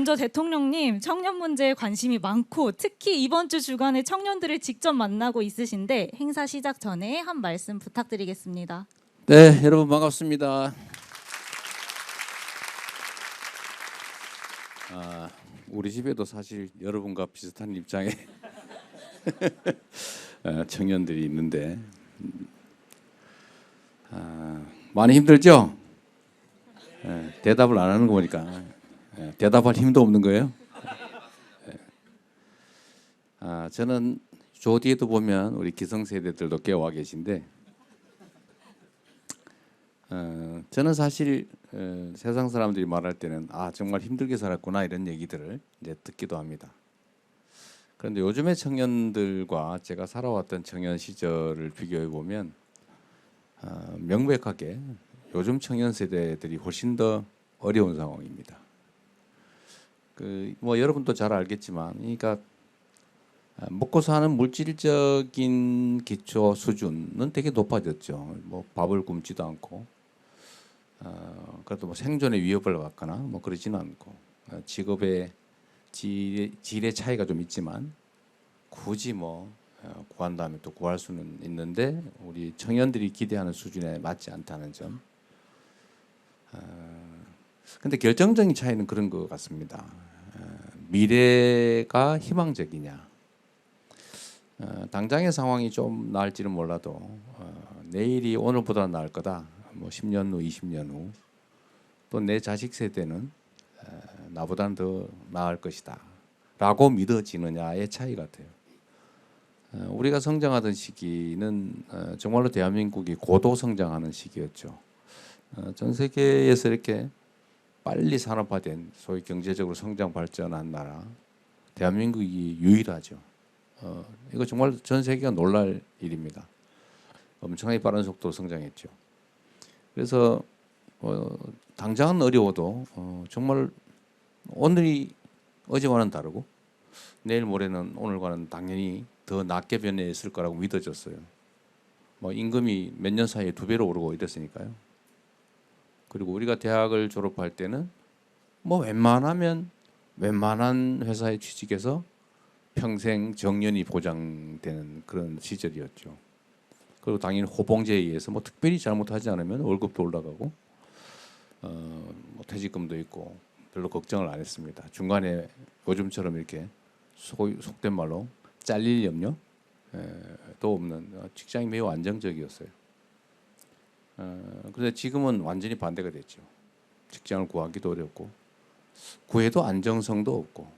먼저 대통령님, 청년 문제에 관심이 많고 특히 이번 주 주간에 청년들을 직접 만나고 있으신데 행사 시작 전에 한 말씀 부탁드리겠습니다. 네, 여러분 반갑습니다. 우리 집에도 사실 여러분과 비슷한 입장의 청년들이 있는데 많이 힘들죠? 대답을 안 하는 거 보니까 대답할 힘도 없는 거예요. 저는 저 뒤에도 보면 우리 기성세대들도 깨어와 계신데 저는 사실 세상 사람들이 말할 때는 정말 힘들게 살았구나 이런 얘기들을 이제 듣기도 합니다. 그런데 요즘의 청년들과 제가 살아왔던 청년 시절을 비교해 보면 명백하게 요즘 청년 세대들이 훨씬 더 어려운 상황입니다. 뭐 여러분도 잘 알겠지만, 그러니까 먹고 사는 물질적인 기초 수준은 되게 높아졌죠. 뭐 밥을 굶지도 않고, 그래도 뭐 생존의 위협을 받거나 뭐 그러지는 않고, 직업의 질의 차이가 좀 있지만 굳이 뭐 구한다면 또 구할 수는 있는데 우리 청년들이 기대하는 수준에 맞지 않다는 점. 근데 결정적인 차이는 그런 것 같습니다. 미래가 희망적이냐. 당장의 상황이 좀 나을지는 몰라도 내일이 오늘보다 나을 거다. 뭐 10년 후, 20년 후, 또 내 자식 세대는 나보다는 더 나을 것이다. 라고 믿어지느냐의 차이 같아요. 우리가 성장하던 시기는 정말로 대한민국이 고도 성장하는 시기였죠. 전 세계에서 이렇게 빨리 산업화된 소위 경제적으로 성장 발전한 나라 대한민국이 유일하죠. 이거 정말 전 세계가 놀랄 일입니다. 엄청나게 빠른 속도로 성장했죠. 그래서 당장은 어려워도 정말 오늘이 어제와는 다르고 내일 모레는 오늘과는 당연히 더 낮게 변해있을 거라고 믿어졌어요. 뭐 임금이 몇 년 사이에 2배로 오르고 이랬으니까요. 그리고 우리가 대학을 졸업할 때는 뭐 웬만한 회사에 취직해서 평생 정년이 보장되는 그런 시절이었죠. 그리고 당연히 호봉제에 의해서 뭐 특별히 잘못하지 않으면 월급도 올라가고 뭐 퇴직금도 있고 별로 걱정을 안 했습니다. 중간에 요즘처럼 이렇게 속된 말로 잘릴 염려도 없는 직장이 매우 안정적이었어요. 그런데 지금은 완전히 반대가 됐죠. 직장을 구하기도 어렵고 구해도 안정성도 없고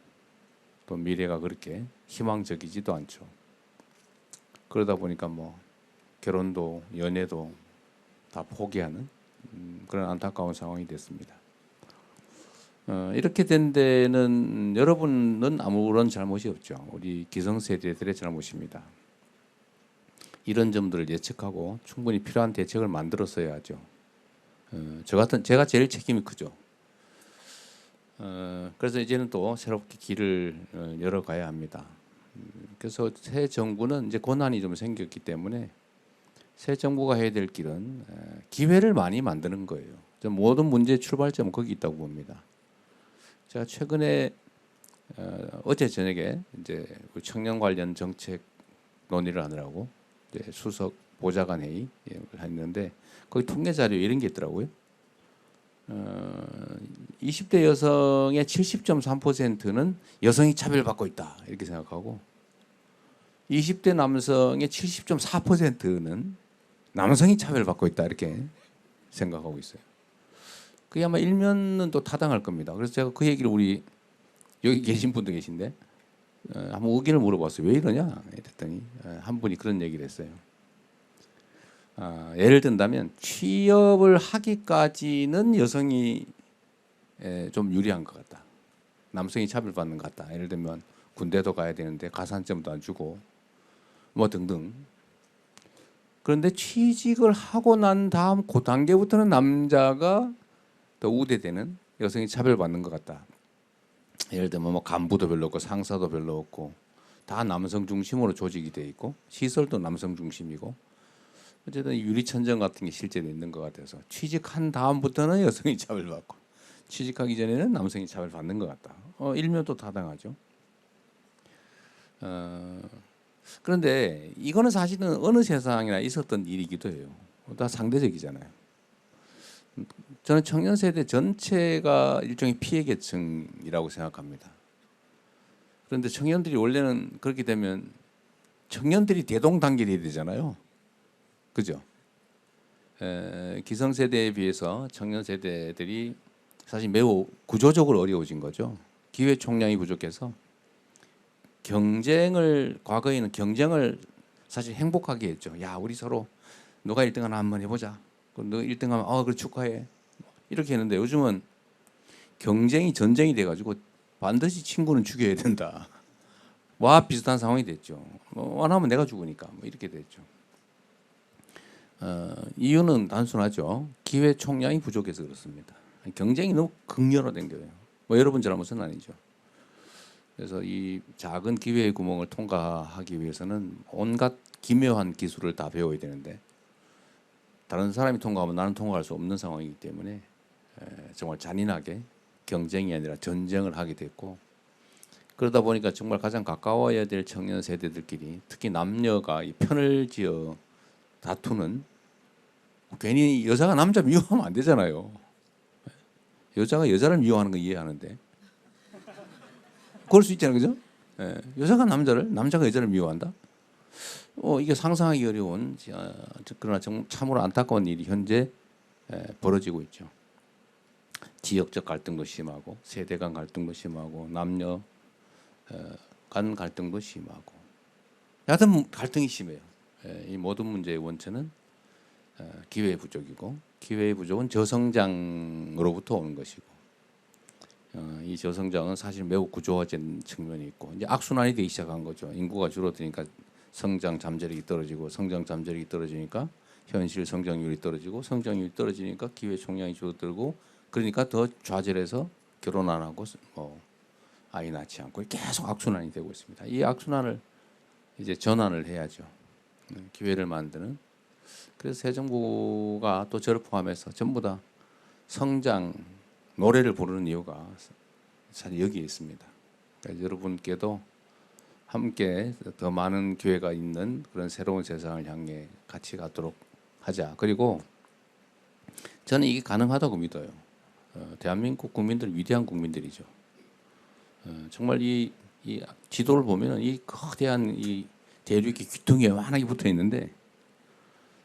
또 미래가 그렇게 희망적이지도 않죠. 그러다 보니까 뭐 결혼도 연애도 다 포기하는 그런 안타까운 상황이 됐습니다. 이렇게 된 데는 여러분은 아무런 잘못이 없죠. 우리 기성세대들의 잘못입니다. 이런 점들을 예측하고 충분히 필요한 대책을 만들었어야 하죠. 제가 제일 책임이 크죠. 그래서 이제는 또 새롭게 길을 열어가야 합니다. 그래서 새 정부는 이제 권한이 좀 생겼기 때문에 새 정부가 해야 될 길은 기회를 많이 만드는 거예요. 모든 문제의 출발점은 거기 있다고 봅니다. 제가 최근에 어제 저녁에 이제 청년 관련 정책 논의를 하느라고 이제 수석 보좌관 회의를 했는데 거기 통계 자료 이런 게 있더라고요. 20대 여성의 70.3%는 여성이 차별받고 있다 이렇게 생각하고 20대 남성의 70.4%는 남성이 차별받고 있다 이렇게 생각하고 있어요. 그게 아마 일면은 또 타당할 겁니다. 그래서 제가 그 얘기를 우리 여기 계신 분도 계신데 한번 의견을 물어봤어요. 왜 이러냐 했더니 한 분이 그런 얘기를 했어요. 예를 든다면 취업을 하기까지는 여성이 좀 유리한 것 같다. 남성이 차별받는 것 같다. 예를 들면 군대도 가야 되는데 가산점도 안 주고 뭐 등등. 그런데 취직을 하고 난 다음 그 단계부터는 남자가 더 우대되는 여성이 차별받는 것 같다. 예를 들면 뭐 간부도 별로 없고 상사도 별로 없고 다 남성 중심으로 조직이 돼 있고 시설도 남성 중심이고 어쨌든 유리천정 같은 게 실제로 있는 것 같아서 취직한 다음부터는 여성이 차별받고 취직하기 전에는 남성이 차별받는 것 같다. 일면도 타당하죠. 그런데 이거는 사실은 어느 세상이나 있었던 일이기도 해요. 다 상대적이잖아요. 저는 청년 세대 전체가 일종의 피해 계층이라고 생각합니다. 그런데 청년들이 원래는 그렇게 되면 청년들이 대동단결이 되잖아요. 그죠? 기성세대에 비해서 청년 세대들이 사실 매우 구조적으로 어려워진 거죠. 기회 총량이 부족해서 과거에는 경쟁을 사실 행복하게 했죠. 야, 우리 서로 누가 1등 하나 한번 해보자. 너 1등 하면 그래 축하해. 이렇게 했는데 요즘은 경쟁이 전쟁이 돼가지고 반드시 친구는 죽여야 된다. 와 비슷한 상황이 됐죠. 원하면 내가 죽으니까 이렇게 됐죠. 이유는 단순하죠. 기회 총량이 부족해서 그렇습니다. 경쟁이 너무 극렬화된 거예요. 여러분 잘못은 아니죠. 그래서 이 작은 기회의 구멍을 통과하기 위해서는 온갖 기묘한 기술을 다 배워야 되는데 다른 사람이 통과하면 나는 통과할 수 없는 상황이기 때문에 정말 잔인하게 경쟁이 아니라 전쟁을 하게 됐고 그러다 보니까 정말 가장 가까워야 될 청년 세대들끼리 특히 남녀가 이 편을 지어 다투는 괜히 여자가 남자 미워하면 안 되잖아요. 여자가 여자를 미워하는 거 이해하는데 그럴 수 있잖아요, 그죠? 여자가 남자가 여자를 미워한다? 이게 상상하기 어려운 그러나 참으로 안타까운 일이 현재 벌어지고 있죠. 지역적 갈등도 심하고 세대 간 갈등도 심하고 남녀 간 갈등도 심하고 여하튼 갈등이 심해요. 이 모든 문제의 원천은 기회의 부족이고 기회의 부족은 저성장으로부터 오는 것이고 이 저성장은 사실 매우 구조화된 측면이 있고 이제 악순환이 되기 시작한 거죠. 인구가 줄어드니까 성장 잠재력이 떨어지고 성장 잠재력이 떨어지니까 현실 성장률이 떨어지고 성장률이 떨어지니까 기회 총량이 줄어들고 그러니까 더 좌절해서 결혼 안 하고 아이 낳지 않고 계속 악순환이 되고 있습니다. 이 악순환을 이제 전환을 해야죠. 기회를 만드는. 그래서 새 정부가 또 저를 포함해서 전부 다 성장 노래를 부르는 이유가 사실 여기에 있습니다. 그러니까 여러분께도 함께 더 많은 기회가 있는 그런 새로운 세상을 향해 같이 가도록 하자. 그리고 저는 이게 가능하다고 믿어요. 대한민국 국민들 위대한 국민들이죠. 정말 이 지도를 보면 이 거대한 이 대륙이 귀퉁이에 완하게 붙어 있는데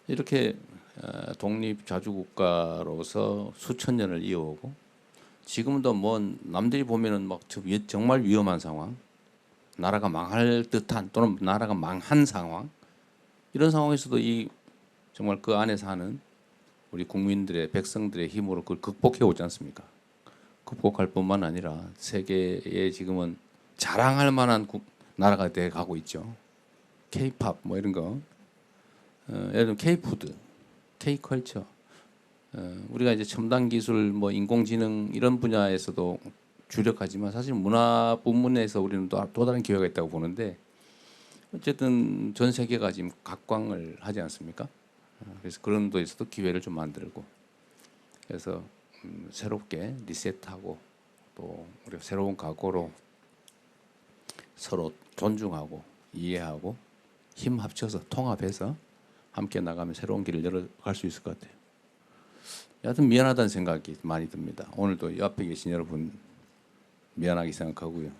이렇게 독립 자주국가로서 수천 년을 이어오고 지금도 남들이 보면은 막 정말 위험한 상황, 나라가 망할 듯한 또는 나라가 망한 상황 이런 상황에서도 이 정말 그 안에 사는 우리 국민들의 백성들의 힘으로 그걸 극복해 오지 않습니까? 극복할 뿐만 아니라 세계에 지금은 자랑할 만한 나라가 돼 가고 있죠. K-팝 이런 거, 예를 들면 K-푸드, K-컬처. 우리가 이제 첨단 기술, 인공지능 이런 분야에서도 주력하지만 사실 문화 부문에서 우리는 또 다른 기회가 있다고 보는데 어쨌든 전 세계가 지금 각광을 하지 않습니까? 그래서 그런 데에서도 기회를 좀 만들고 그래서 새롭게 리셋하고 또 우리가 새로운 각오로 서로 존중하고 이해하고 힘 합쳐서 통합해서 함께 나가면 새로운 길을 열어갈 수 있을 것 같아요. 여하튼 미안하다는 생각이 많이 듭니다. 오늘도 옆에 계신 여러분 미안하게 생각하고요.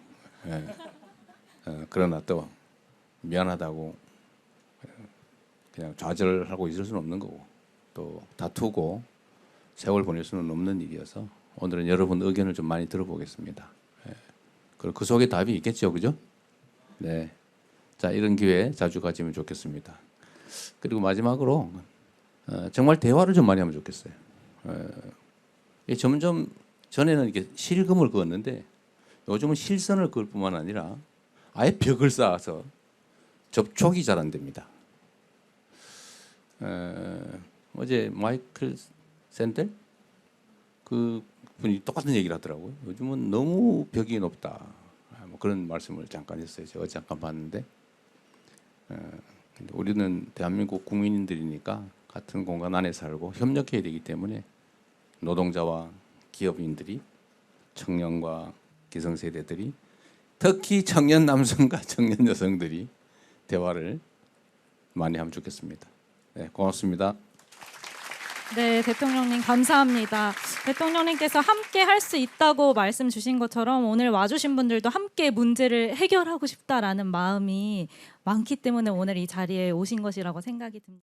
그러나 또 미안하다고 그냥 좌절하고 있을 수는 없는 거고 또 다투고 세월 보낼 수는 없는 일이어서 오늘은 여러분 의견을 좀 많이 들어보겠습니다. 그리고 그 속에 답이 있겠죠, 그죠? 네. 자, 이런 기회 자주 가지면 좋겠습니다. 그리고 마지막으로 정말 대화를 좀 많이 하면 좋겠어요. 점점 전에는 이렇게 실금을 그었는데 요즘은 실선을 그을 뿐만 아니라 아예 벽을 쌓아서 접촉이 잘 안 됩니다. 어제 마이클 샌델 그 분이 똑같은 얘기를 하더라고요. 요즘은 너무 벽이 높다. 그런 말씀을 잠깐 했어요. 제가 잠깐 봤는데 우리는 대한민국 국민들이니까 같은 공간 안에 살고 협력해야 되기 때문에 노동자와 기업인들이 청년과 기성세대들이 특히 청년 남성과 청년 여성들이 대화를 많이 하면 좋겠습니다. 네, 고맙습니다. 네, 대통령님 감사합니다. 대통령님께서 함께 할 수 있다고 말씀 주신 것처럼 오늘 와주신 분들도 함께 문제를 해결하고 싶다라는 마음이 많기 때문에 오늘 이 자리에 오신 것이라고 생각이 듭니다.